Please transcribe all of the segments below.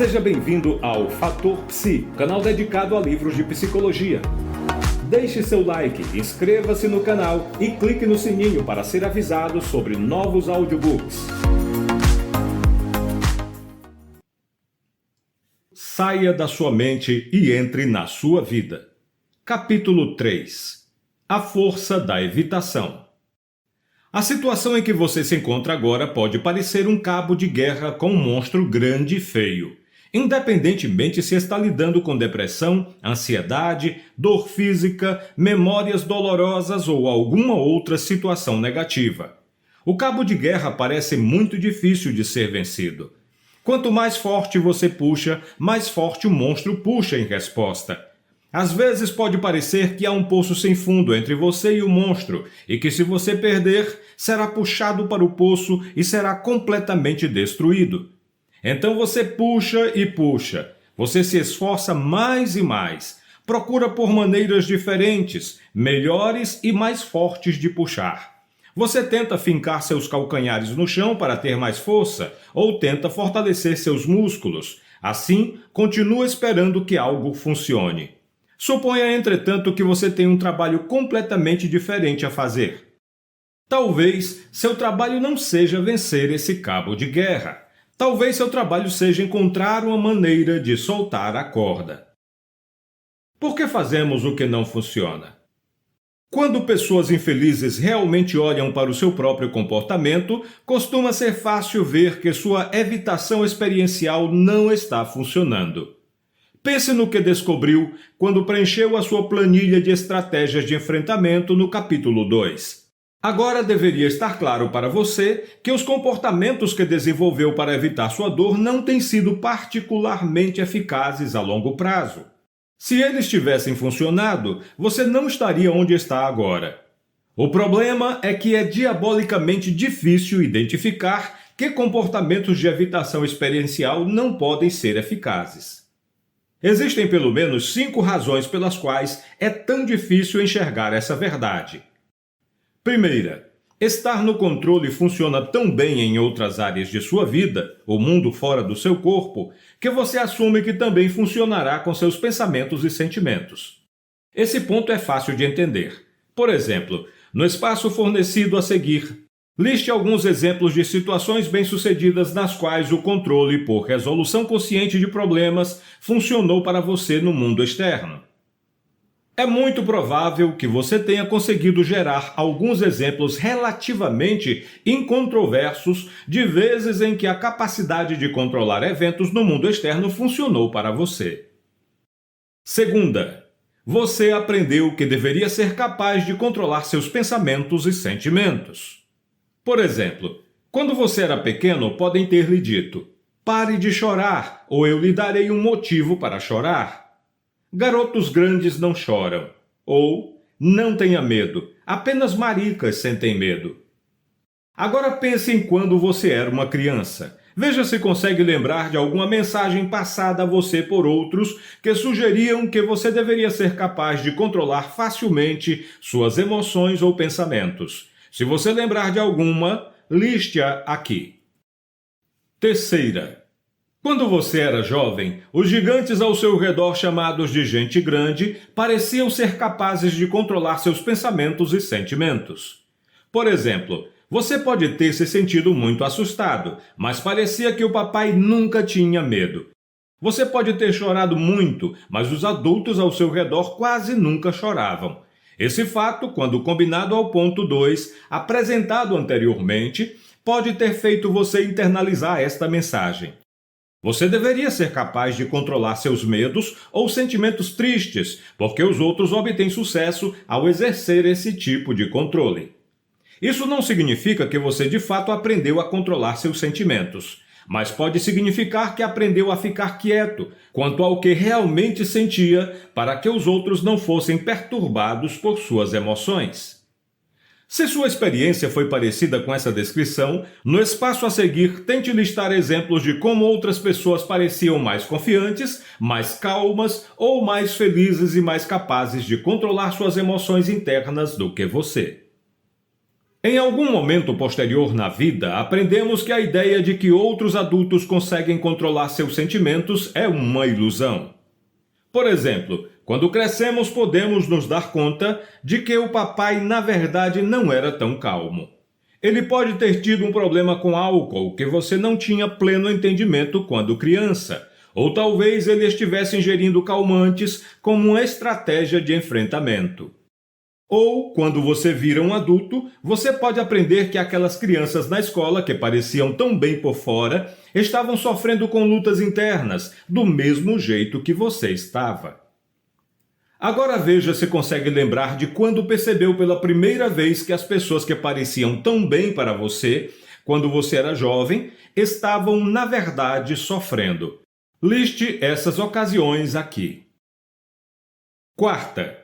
Seja bem-vindo ao Fator Psi, canal dedicado a livros de psicologia. Deixe seu like, inscreva-se no canal e clique no sininho para ser avisado sobre novos audiobooks. Saia da sua mente e entre na sua vida. Capítulo 3. A força da evitação. A situação em que você se encontra agora pode parecer um cabo de guerra com um monstro grande e feio, independentemente se está lidando com depressão, ansiedade, dor física, memórias dolorosas ou alguma outra situação negativa. O cabo de guerra parece muito difícil de ser vencido. Quanto mais forte você puxa, mais forte o monstro puxa em resposta. Às vezes pode parecer que há um poço sem fundo entre você e o monstro, e que se você perder, será puxado para o poço e será completamente destruído. Então você puxa e puxa, você se esforça mais e mais, procura por maneiras diferentes, melhores e mais fortes de puxar. Você tenta fincar seus calcanhares no chão para ter mais força, ou tenta fortalecer seus músculos. Assim, continua esperando que algo funcione. Suponha, entretanto, que você tem um trabalho completamente diferente a fazer. Talvez seu trabalho não seja vencer esse cabo de guerra. Talvez seu trabalho seja encontrar uma maneira de soltar a corda. Por que fazemos o que não funciona? Quando pessoas infelizes realmente olham para o seu próprio comportamento, costuma ser fácil ver que sua evitação experiencial não está funcionando. Pense no que descobriu quando preencheu a sua planilha de estratégias de enfrentamento no capítulo 2. Agora deveria estar claro para você que os comportamentos que desenvolveu para evitar sua dor não têm sido particularmente eficazes a longo prazo. Se eles tivessem funcionado, você não estaria onde está agora. O problema é que é diabolicamente difícil identificar que comportamentos de evitação experiencial não podem ser eficazes. Existem pelo menos 5 razões pelas quais é tão difícil enxergar essa verdade. Primeira, estar no controle funciona tão bem em outras áreas de sua vida, o mundo fora do seu corpo, que você assume que também funcionará com seus pensamentos e sentimentos. Esse ponto é fácil de entender. Por exemplo, no espaço fornecido a seguir, liste alguns exemplos de situações bem-sucedidas nas quais o controle por resolução consciente de problemas funcionou para você no mundo externo. É muito provável que você tenha conseguido gerar alguns exemplos relativamente incontroversos de vezes em que a capacidade de controlar eventos no mundo externo funcionou para você. Segunda, você aprendeu que deveria ser capaz de controlar seus pensamentos e sentimentos. Por exemplo, quando você era pequeno, podem ter lhe dito: "Pare de chorar, ou eu lhe darei um motivo para chorar." Garotos grandes não choram. Ou, não tenha medo, apenas maricas sentem medo. Agora pense em quando você era uma criança. Veja se consegue lembrar de alguma mensagem passada a você por outros que sugeriam que você deveria ser capaz de controlar facilmente suas emoções ou pensamentos. Se você lembrar de alguma, liste-a aqui. Terceira. Quando você era jovem, os gigantes ao seu redor chamados de gente grande pareciam ser capazes de controlar seus pensamentos e sentimentos. Por exemplo, você pode ter se sentido muito assustado, mas parecia que o papai nunca tinha medo. Você pode ter chorado muito, mas os adultos ao seu redor quase nunca choravam. Esse fato, quando combinado ao ponto 2, apresentado anteriormente, pode ter feito você internalizar esta mensagem. Você deveria ser capaz de controlar seus medos ou sentimentos tristes, porque os outros obtêm sucesso ao exercer esse tipo de controle. Isso não significa que você de fato aprendeu a controlar seus sentimentos, mas pode significar que aprendeu a ficar quieto quanto ao que realmente sentia para que os outros não fossem perturbados por suas emoções. Se sua experiência foi parecida com essa descrição, no espaço a seguir tente listar exemplos de como outras pessoas pareciam mais confiantes, mais calmas ou mais felizes e mais capazes de controlar suas emoções internas do que você. Em algum momento posterior na vida, aprendemos que a ideia de que outros adultos conseguem controlar seus sentimentos é uma ilusão. Por exemplo, quando crescemos podemos nos dar conta de que o papai na verdade não era tão calmo. Ele pode ter tido um problema com álcool que você não tinha pleno entendimento quando criança, ou talvez ele estivesse ingerindo calmantes como uma estratégia de enfrentamento. Ou, quando você vira um adulto, você pode aprender que aquelas crianças na escola que pareciam tão bem por fora estavam sofrendo com lutas internas, do mesmo jeito que você estava. Agora veja se consegue lembrar de quando percebeu pela primeira vez que as pessoas que pareciam tão bem para você, quando você era jovem, estavam, na verdade, sofrendo. Liste essas ocasiões aqui. Quarta.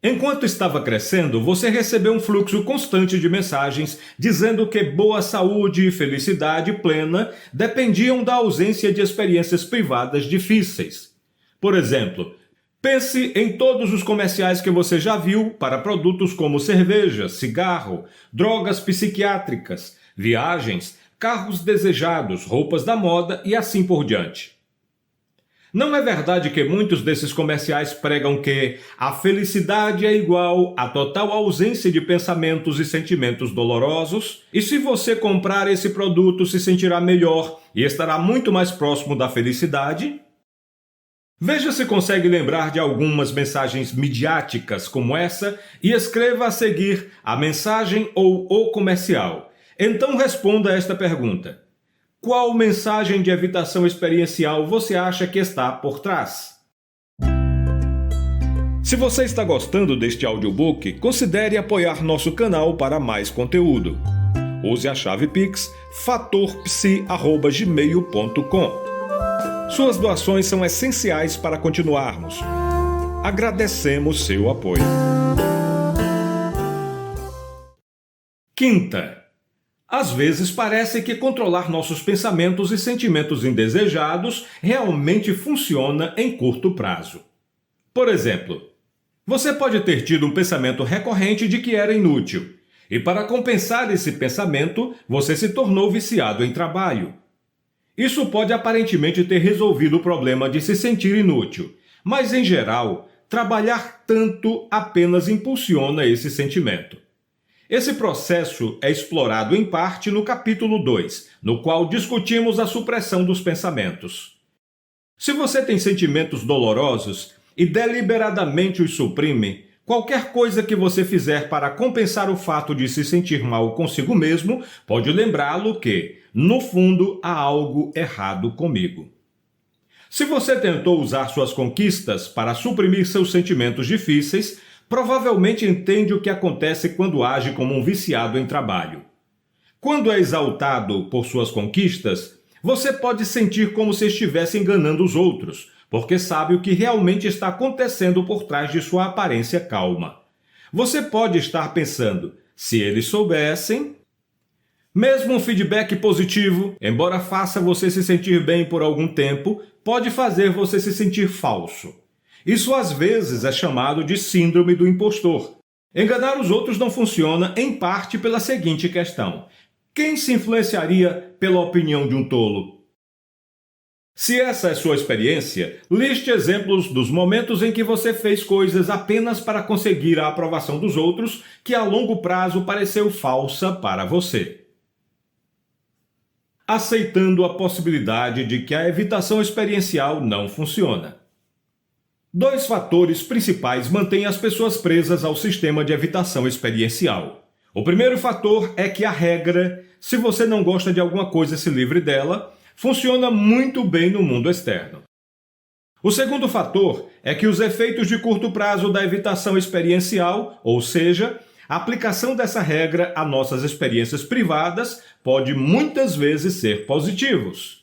Enquanto estava crescendo, você recebeu um fluxo constante de mensagens dizendo que boa saúde e felicidade plena dependiam da ausência de experiências privadas difíceis. Por exemplo, pense em todos os comerciais que você já viu para produtos como cerveja, cigarro, drogas psiquiátricas, viagens, carros desejados, roupas da moda e assim por diante. Não é verdade que muitos desses comerciais pregam que a felicidade é igual à total ausência de pensamentos e sentimentos dolorosos? E se você comprar esse produto, se sentirá melhor e estará muito mais próximo da felicidade? Veja se consegue lembrar de algumas mensagens midiáticas como essa e escreva a seguir a mensagem ou o comercial. Então responda a esta pergunta. Qual mensagem de evitação experiencial você acha que está por trás? Se você está gostando deste audiobook, considere apoiar nosso canal para mais conteúdo. Use a chave Pix fatorpsi@gmail.com. Suas doações são essenciais para continuarmos. Agradecemos seu apoio. Quinta. Às vezes parece que controlar nossos pensamentos e sentimentos indesejados realmente funciona em curto prazo. Por exemplo, você pode ter tido um pensamento recorrente de que era inútil, e para compensar esse pensamento, você se tornou viciado em trabalho. Isso pode aparentemente ter resolvido o problema de se sentir inútil, mas em geral, trabalhar tanto apenas impulsiona esse sentimento. Esse processo é explorado em parte no capítulo 2, no qual discutimos a supressão dos pensamentos. Se você tem sentimentos dolorosos e deliberadamente os suprime, qualquer coisa que você fizer para compensar o fato de se sentir mal consigo mesmo pode lembrá-lo que, no fundo, há algo errado comigo. Se você tentou usar suas conquistas para suprimir seus sentimentos difíceis, provavelmente entende o que acontece quando age como um viciado em trabalho. Quando é exaltado por suas conquistas, você pode sentir como se estivesse enganando os outros, porque sabe o que realmente está acontecendo por trás de sua aparência calma. Você pode estar pensando, se eles soubessem... Mesmo um feedback positivo, embora faça você se sentir bem por algum tempo, pode fazer você se sentir falso. Isso às vezes é chamado de síndrome do impostor. Enganar os outros não funciona, em parte, pela seguinte questão: quem se influenciaria pela opinião de um tolo? Se essa é sua experiência, liste exemplos dos momentos em que você fez coisas apenas para conseguir a aprovação dos outros que a longo prazo pareceu falsa para você. Aceitando a possibilidade de que a evitação experiencial não funciona. 2 fatores principais mantêm as pessoas presas ao sistema de evitação experiencial. O primeiro fator é que a regra, se você não gosta de alguma coisa, se livre dela, funciona muito bem no mundo externo. O segundo fator é que os efeitos de curto prazo da evitação experiencial, ou seja, a aplicação dessa regra a nossas experiências privadas, pode muitas vezes ser positivos.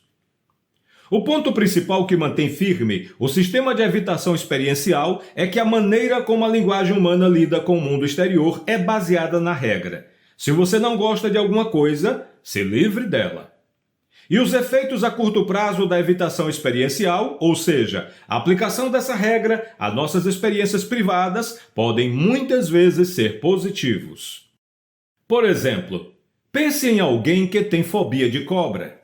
O ponto principal que mantém firme o sistema de evitação experiencial é que a maneira como a linguagem humana lida com o mundo exterior é baseada na regra. Se você não gosta de alguma coisa, se livre dela. E os efeitos a curto prazo da evitação experiencial, ou seja, a aplicação dessa regra a nossas experiências privadas, podem muitas vezes ser positivos. Por exemplo, pense em alguém que tem fobia de cobra.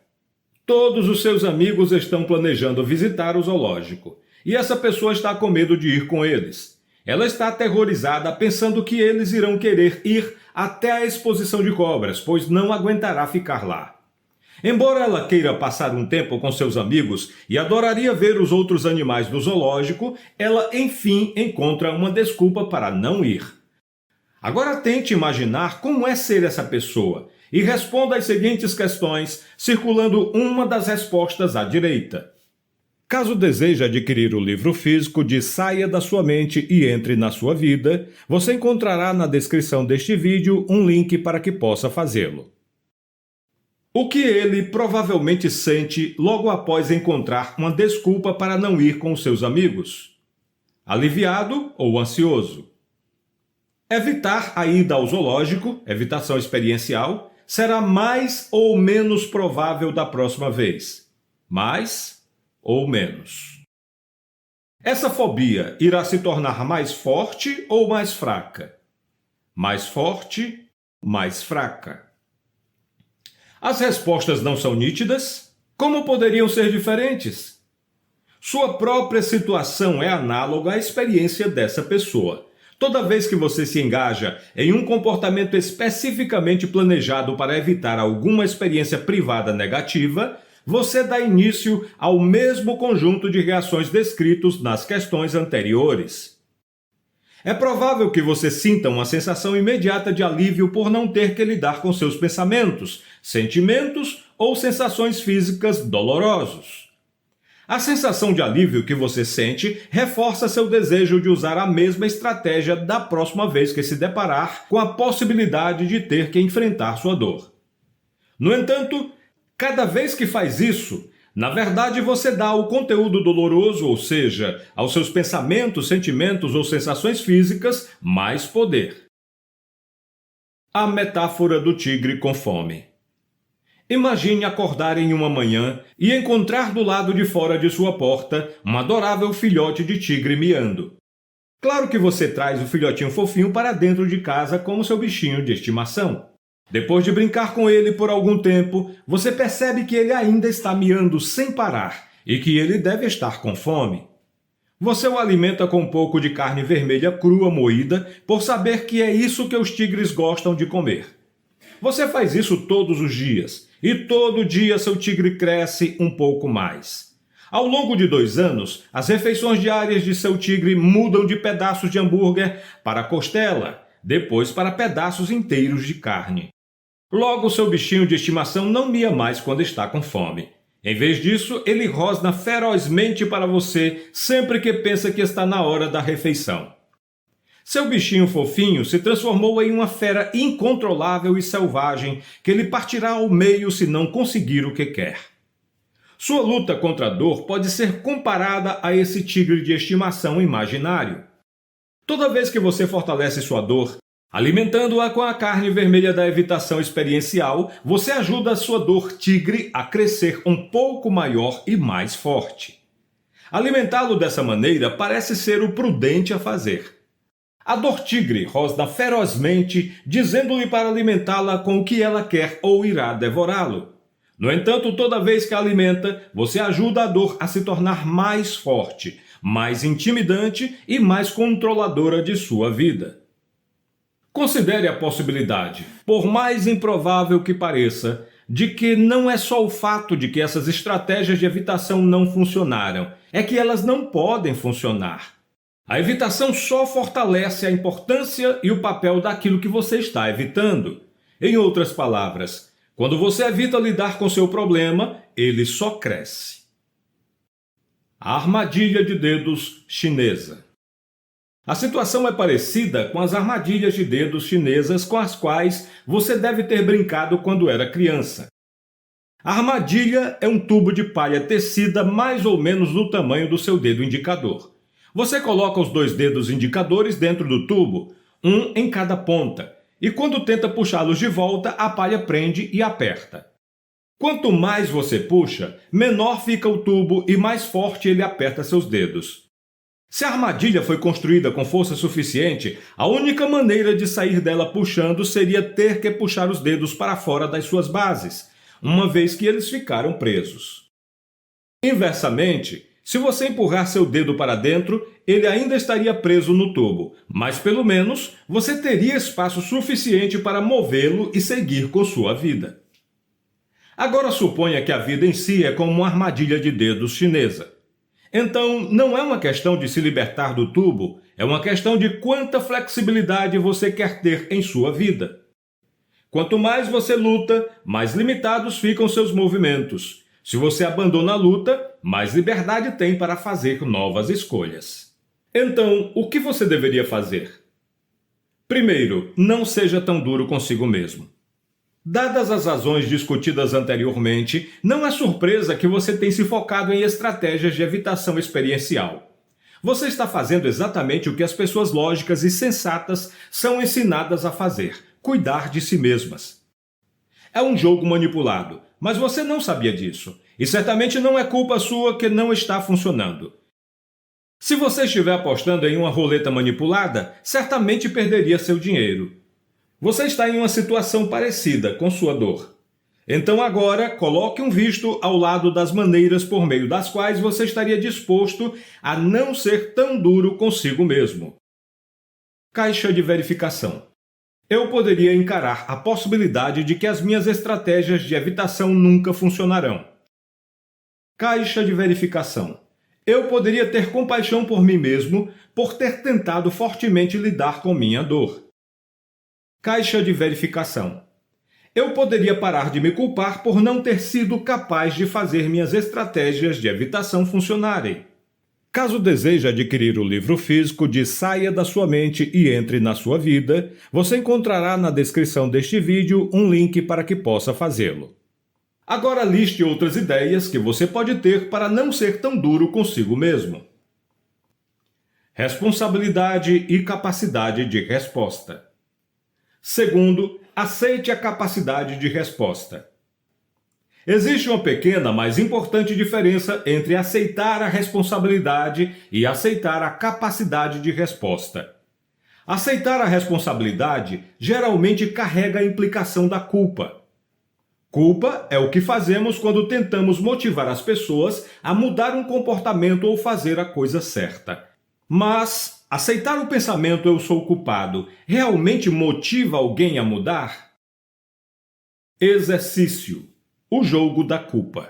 Todos os seus amigos estão planejando visitar o zoológico, e essa pessoa está com medo de ir com eles. Ela está aterrorizada pensando que eles irão querer ir até a exposição de cobras, pois não aguentará ficar lá. Embora ela queira passar um tempo com seus amigos e adoraria ver os outros animais do zoológico, ela enfim encontra uma desculpa para não ir. Agora tente imaginar como é ser essa pessoa e responda as seguintes questões, circulando uma das respostas à direita. Caso deseje adquirir o livro físico de Saia da Sua Mente e Entre na Sua Vida, você encontrará na descrição deste vídeo um link para que possa fazê-lo. O que ele provavelmente sente logo após encontrar uma desculpa para não ir com seus amigos? Aliviado ou ansioso? Evitar a ida ao zoológico, evitação experiencial, será mais ou menos provável da próxima vez. Mais ou menos. Essa fobia irá se tornar mais forte ou mais fraca? Mais forte, mais fraca. As respostas não são nítidas? Como poderiam ser diferentes? Sua própria situação é análoga à experiência dessa pessoa. Toda vez que você se engaja em um comportamento especificamente planejado para evitar alguma experiência privada negativa, você dá início ao mesmo conjunto de reações descritos nas questões anteriores. É provável que você sinta uma sensação imediata de alívio por não ter que lidar com seus pensamentos, sentimentos ou sensações físicas dolorosos. A sensação de alívio que você sente reforça seu desejo de usar a mesma estratégia da próxima vez que se deparar com a possibilidade de ter que enfrentar sua dor. No entanto, cada vez que faz isso, na verdade você dá ao conteúdo doloroso, ou seja, aos seus pensamentos, sentimentos ou sensações físicas, mais poder. A metáfora do tigre com fome. Imagine acordar em uma manhã e encontrar do lado de fora de sua porta um adorável filhote de tigre miando. Claro que você traz o filhotinho fofinho para dentro de casa como seu bichinho de estimação. Depois de brincar com ele por algum tempo, você percebe que ele ainda está miando sem parar e que ele deve estar com fome. Você o alimenta com um pouco de carne vermelha crua moída por saber que é isso que os tigres gostam de comer. Você faz isso todos os dias e todo dia seu tigre cresce um pouco mais. Ao longo de 2 anos, as refeições diárias de seu tigre mudam de pedaços de hambúrguer para costela, depois para pedaços inteiros de carne. Logo, seu bichinho de estimação não mia mais quando está com fome. Em vez disso, ele rosna ferozmente para você sempre que pensa que está na hora da refeição. Seu bichinho fofinho se transformou em uma fera incontrolável e selvagem que lhe partirá ao meio se não conseguir o que quer. Sua luta contra a dor pode ser comparada a esse tigre de estimação imaginário. Toda vez que você fortalece sua dor, alimentando-a com a carne vermelha da evitação experiencial, você ajuda a sua dor tigre a crescer um pouco maior e mais forte. Alimentá-lo dessa maneira parece ser o prudente a fazer. A dor tigre rosna ferozmente, dizendo-lhe para alimentá-la com o que ela quer ou irá devorá-lo. No entanto, toda vez que a alimenta, você ajuda a dor a se tornar mais forte, mais intimidante e mais controladora de sua vida. Considere a possibilidade, por mais improvável que pareça, de que não é só o fato de que essas estratégias de evitação não funcionaram, é que elas não podem funcionar. A evitação só fortalece a importância e o papel daquilo que você está evitando. Em outras palavras, quando você evita lidar com seu problema, ele só cresce. A armadilha de dedos chinesa. A situação é parecida com as armadilhas de dedos chinesas com as quais você deve ter brincado quando era criança. A armadilha é um tubo de palha tecida mais ou menos do tamanho do seu dedo indicador. Você coloca os 2 dedos indicadores dentro do tubo, um em cada ponta, e quando tenta puxá-los de volta, a palha prende e aperta. Quanto mais você puxa, menor fica o tubo e mais forte ele aperta seus dedos. Se a armadilha foi construída com força suficiente, a única maneira de sair dela puxando seria ter que puxar os dedos para fora das suas bases, uma vez que eles ficaram presos. Inversamente, se você empurrar seu dedo para dentro, ele ainda estaria preso no tubo, mas pelo menos você teria espaço suficiente para movê-lo e seguir com sua vida. Agora suponha que a vida em si é como uma armadilha de dedos chinesa. Então, não é uma questão de se libertar do tubo, é uma questão de quanta flexibilidade você quer ter em sua vida. Quanto mais você luta, mais limitados ficam seus movimentos. Se você abandona a luta, mais liberdade tem para fazer novas escolhas. Então, o que você deveria fazer? Primeiro, não seja tão duro consigo mesmo. Dadas as razões discutidas anteriormente, não é surpresa que você tenha se focado em estratégias de evitação experiencial. Você está fazendo exatamente o que as pessoas lógicas e sensatas são ensinadas a fazer: cuidar de si mesmas. É um jogo manipulado, mas você não sabia disso, e certamente não é culpa sua que não está funcionando. Se você estiver apostando em uma roleta manipulada, certamente perderia seu dinheiro. Você está em uma situação parecida com sua dor. Então agora, coloque um visto ao lado das maneiras por meio das quais você estaria disposto a não ser tão duro consigo mesmo. Caixa de verificação. Eu poderia encarar a possibilidade de que as minhas estratégias de evitação nunca funcionarão. Caixa de verificação. Eu poderia ter compaixão por mim mesmo por ter tentado fortemente lidar com minha dor. Caixa de verificação. Eu poderia parar de me culpar por não ter sido capaz de fazer minhas estratégias de evitação funcionarem. Caso deseje adquirir o livro físico de Saia da Sua Mente e Entre na Sua Vida, você encontrará na descrição deste vídeo um link para que possa fazê-lo. Agora liste outras ideias que você pode ter para não ser tão duro consigo mesmo. Responsabilidade e capacidade de resposta. Segundo, aceite a capacidade de resposta. Existe uma pequena, mas importante diferença entre aceitar a responsabilidade e aceitar a capacidade de resposta. Aceitar a responsabilidade geralmente carrega a implicação da culpa. Culpa é o que fazemos quando tentamos motivar as pessoas a mudar um comportamento ou fazer a coisa certa. Mas aceitar o pensamento "eu sou culpado" realmente motiva alguém a mudar? Exercício: o jogo da culpa.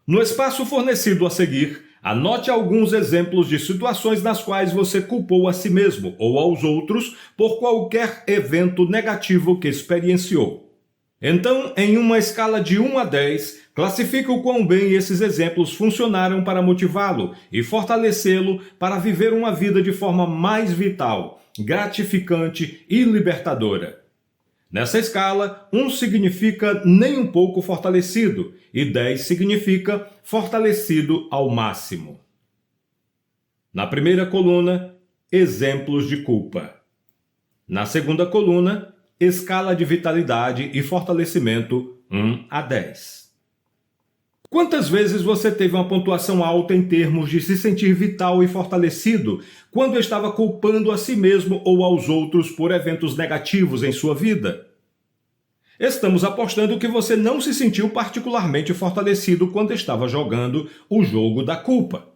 No espaço fornecido a seguir, anote alguns exemplos de situações nas quais você culpou a si mesmo ou aos outros por qualquer evento negativo que experienciou. Então, em uma escala de 1 a 10, classifique o quão bem esses exemplos funcionaram para motivá-lo e fortalecê-lo para viver uma vida de forma mais vital, gratificante e libertadora. Nessa escala, 1 significa nem um pouco fortalecido e 10 significa fortalecido ao máximo. Na primeira coluna, exemplos de culpa. Na segunda coluna, escala de vitalidade e fortalecimento 1 a 10. Quantas vezes você teve uma pontuação alta em termos de se sentir vital e fortalecido quando estava culpando a si mesmo ou aos outros por eventos negativos em sua vida? Estamos apostando que você não se sentiu particularmente fortalecido quando estava jogando o jogo da culpa.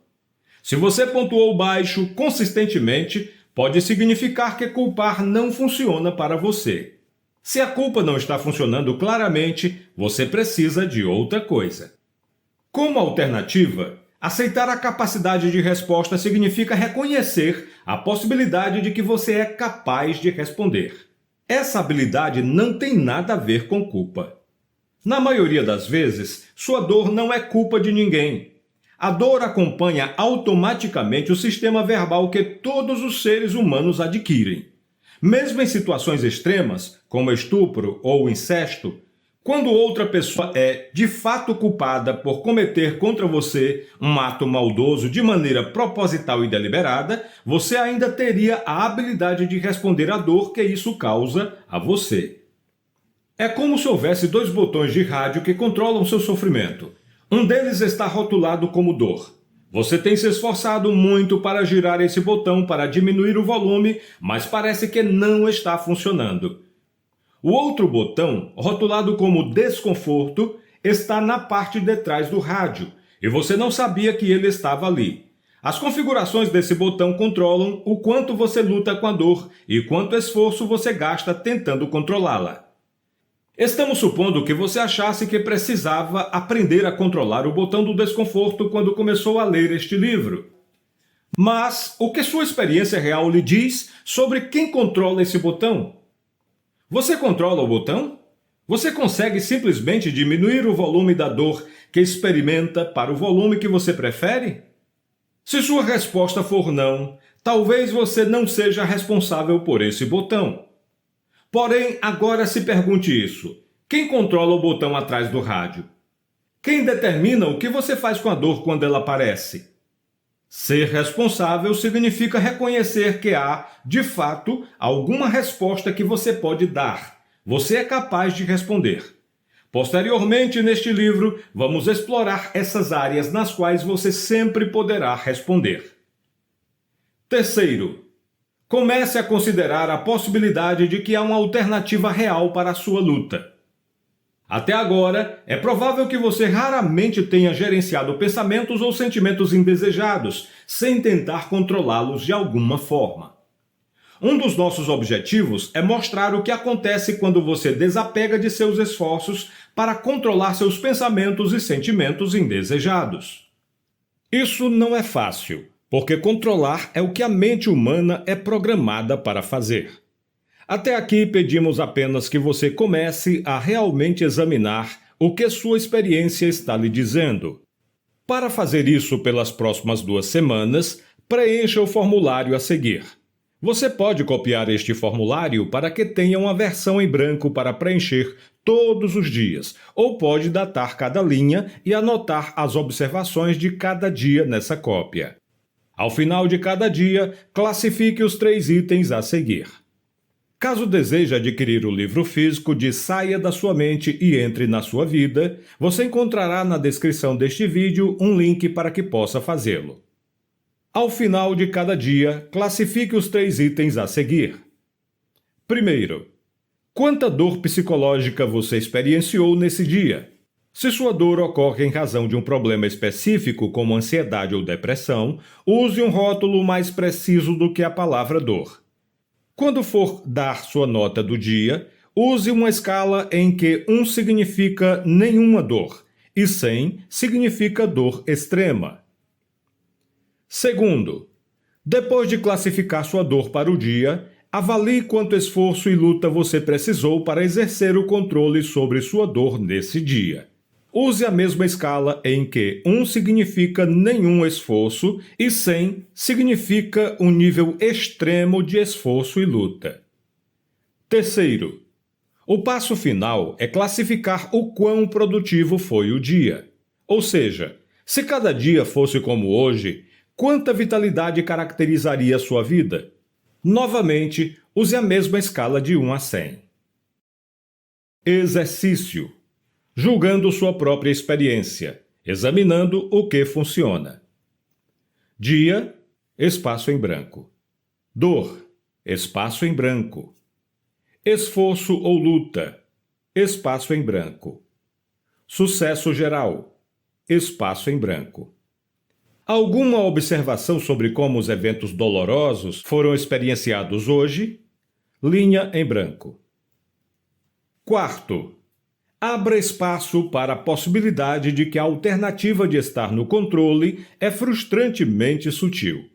Se você pontuou baixo consistentemente, pode significar que culpar não funciona para você. Se a culpa não está funcionando claramente, você precisa de outra coisa. Como alternativa, aceitar a capacidade de resposta significa reconhecer a possibilidade de que você é capaz de responder. Essa habilidade não tem nada a ver com culpa. Na maioria das vezes, sua dor não é culpa de ninguém. A dor acompanha automaticamente o sistema verbal que todos os seres humanos adquirem. Mesmo em situações extremas, como estupro ou incesto, quando outra pessoa é de fato culpada por cometer contra você um ato maldoso de maneira proposital e deliberada, você ainda teria a habilidade de responder à dor que isso causa a você. É como se houvesse 2 botões de rádio que controlam seu sofrimento. Um deles está rotulado como dor. Você tem se esforçado muito para girar esse botão para diminuir o volume, mas parece que não está funcionando. O outro botão, rotulado como desconforto, está na parte de trás do rádio, e você não sabia que ele estava ali. As configurações desse botão controlam o quanto você luta com a dor e quanto esforço você gasta tentando controlá-la. Estamos supondo que você achasse que precisava aprender a controlar o botão do desconforto quando começou a ler este livro. Mas o que sua experiência real lhe diz sobre quem controla esse botão? Você controla o botão? Você consegue simplesmente diminuir o volume da dor que experimenta para o volume que você prefere? Se sua resposta for não, talvez você não seja responsável por esse botão. Porém, agora se pergunte isso: quem controla o botão atrás do rádio? Quem determina o que você faz com a dor quando ela aparece? Ser responsável significa reconhecer que há, de fato, alguma resposta que você pode dar. Você é capaz de responder. Posteriormente, neste livro, vamos explorar essas áreas nas quais você sempre poderá responder. Terceiro, comece a considerar a possibilidade de que há uma alternativa real para a sua luta. Até agora, é provável que você raramente tenha gerenciado pensamentos ou sentimentos indesejados, sem tentar controlá-los de alguma forma. Um dos nossos objetivos é mostrar o que acontece quando você desapega de seus esforços para controlar seus pensamentos e sentimentos indesejados. Isso não é fácil, porque controlar é o que a mente humana é programada para fazer. Até aqui pedimos apenas que você comece a realmente examinar o que sua experiência está lhe dizendo. Para fazer isso pelas próximas 2 semanas, preencha o formulário a seguir. Você pode copiar este formulário para que tenha uma versão em branco para preencher todos os dias, ou pode datar cada linha e anotar as observações de cada dia nessa cópia. Ao final de cada dia, classifique os 3 itens a seguir. Caso deseje adquirir o livro físico de Saia da Sua Mente e Entre na Sua Vida, você encontrará na descrição deste vídeo um link para que possa fazê-lo. Ao final de cada dia, classifique os 3 itens a seguir. Primeiro, quanta dor psicológica você experienciou nesse dia? Se sua dor ocorre em razão de um problema específico, como ansiedade ou depressão, use um rótulo mais preciso do que a palavra dor. Quando for dar sua nota do dia, use uma escala em que 1 significa nenhuma dor e 100 significa dor extrema. Segundo, depois de classificar sua dor para o dia, avalie quanto esforço e luta você precisou para exercer o controle sobre sua dor nesse dia. Use a mesma escala em que 1 significa nenhum esforço e 100 significa um nível extremo de esforço e luta. Terceiro, o passo final é classificar o quão produtivo foi o dia. Ou seja, se cada dia fosse como hoje, quanta vitalidade caracterizaria a sua vida? Novamente, use a mesma escala de 1 a 100. Exercício. Julgando sua própria experiência, examinando o que funciona. Dia, espaço em branco. Dor, espaço em branco. Esforço ou luta, espaço em branco. Sucesso geral, espaço em branco. Alguma observação sobre como os eventos dolorosos foram experienciados hoje? Linha em branco. Quarto, abra espaço para a possibilidade de que a alternativa de estar no controle é frustrantemente sutil.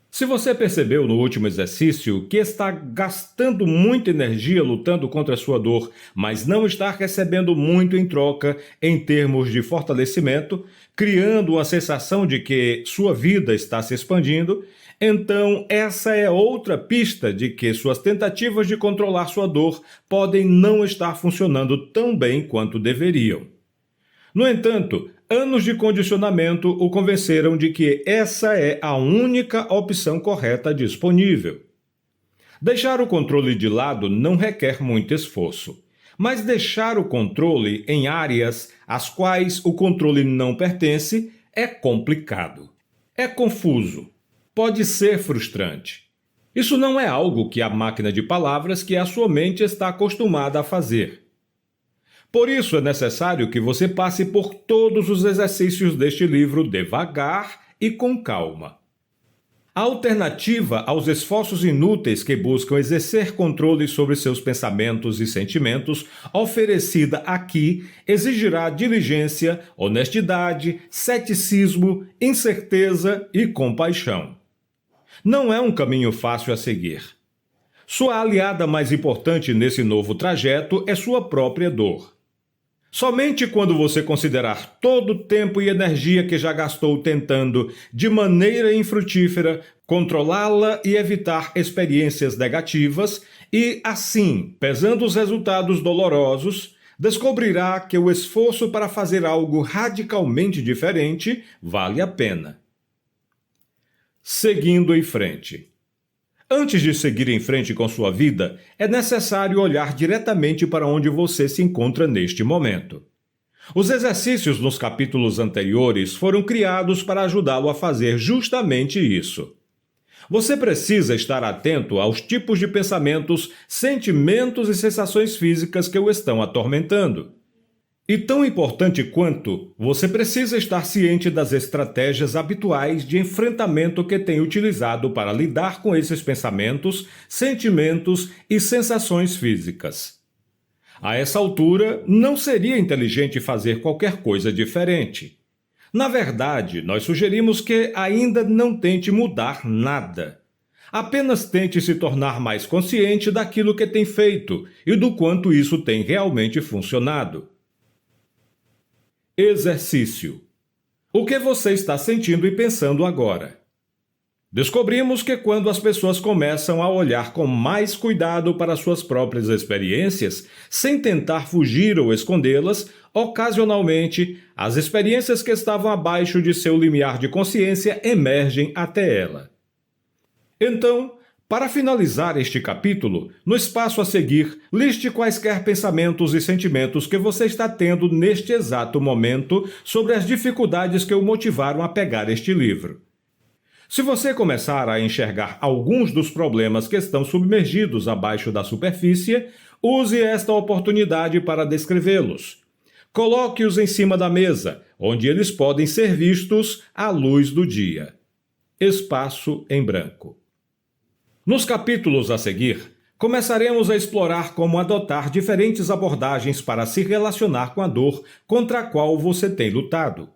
Se você percebeu no último exercício que está gastando muita energia lutando contra a sua dor, mas não está recebendo muito em troca em termos de fortalecimento, criando uma sensação de que sua vida está se expandindo, então essa é outra pista de que suas tentativas de controlar sua dor podem não estar funcionando tão bem quanto deveriam. No entanto, anos de condicionamento o convenceram de que essa é a única opção correta disponível. Deixar o controle de lado não requer muito esforço, mas deixar o controle em áreas às quais o controle não pertence é complicado. É confuso. Pode ser frustrante. Isso não é algo que a máquina de palavras que a sua mente está acostumada a fazer. Por isso é necessário que você passe por todos os exercícios deste livro devagar e com calma. A alternativa aos esforços inúteis que buscam exercer controle sobre seus pensamentos e sentimentos, oferecida aqui, exigirá diligência, honestidade, ceticismo, incerteza e compaixão. Não é um caminho fácil a seguir. Sua aliada mais importante nesse novo trajeto é sua própria dor. Somente quando você considerar todo o tempo e energia que já gastou tentando, de maneira infrutífera, controlá-la e evitar experiências negativas, e, assim, pesando os resultados dolorosos, descobrirá que o esforço para fazer algo radicalmente diferente vale a pena. Seguindo em frente. Antes de seguir em frente com sua vida, é necessário olhar diretamente para onde você se encontra neste momento. Os exercícios nos capítulos anteriores foram criados para ajudá-lo a fazer justamente isso. Você precisa estar atento aos tipos de pensamentos, sentimentos e sensações físicas que o estão atormentando. E tão importante quanto, você precisa estar ciente das estratégias habituais de enfrentamento que tem utilizado para lidar com esses pensamentos, sentimentos e sensações físicas. A essa altura, não seria inteligente fazer qualquer coisa diferente. Na verdade, nós sugerimos que ainda não tente mudar nada. Apenas tente se tornar mais consciente daquilo que tem feito e do quanto isso tem realmente funcionado. Exercício. O que você está sentindo e pensando agora? Descobrimos que quando as pessoas começam a olhar com mais cuidado para suas próprias experiências, sem tentar fugir ou escondê-las, ocasionalmente, as experiências que estavam abaixo de seu limiar de consciência emergem até ela. Então, para finalizar este capítulo, no espaço a seguir, liste quaisquer pensamentos e sentimentos que você está tendo neste exato momento sobre as dificuldades que o motivaram a pegar este livro. Se você começar a enxergar alguns dos problemas que estão submergidos abaixo da superfície, use esta oportunidade para descrevê-los. Coloque-os em cima da mesa, onde eles podem ser vistos à luz do dia. Espaço em branco. Nos capítulos a seguir, começaremos a explorar como adotar diferentes abordagens para se relacionar com a dor contra a qual você tem lutado.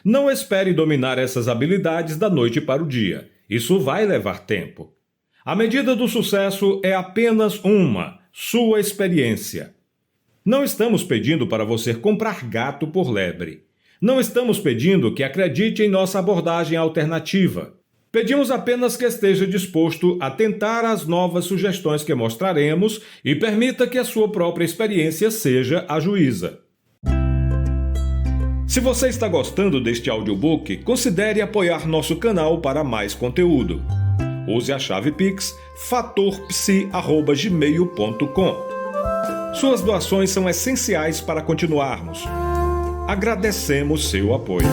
Não espere dominar essas habilidades da noite para o dia. Isso vai levar tempo. A medida do sucesso é apenas uma, sua experiência. Não estamos pedindo para você comprar gato por lebre. Não estamos pedindo que acredite em nossa abordagem alternativa. Pedimos apenas que esteja disposto a tentar as novas sugestões que mostraremos e permita que a sua própria experiência seja a juíza. Se você está gostando deste audiobook, considere apoiar nosso canal para mais conteúdo. Use a chave Pix fatorpsi@gmail.com. Suas doações são essenciais para continuarmos. Agradecemos seu apoio.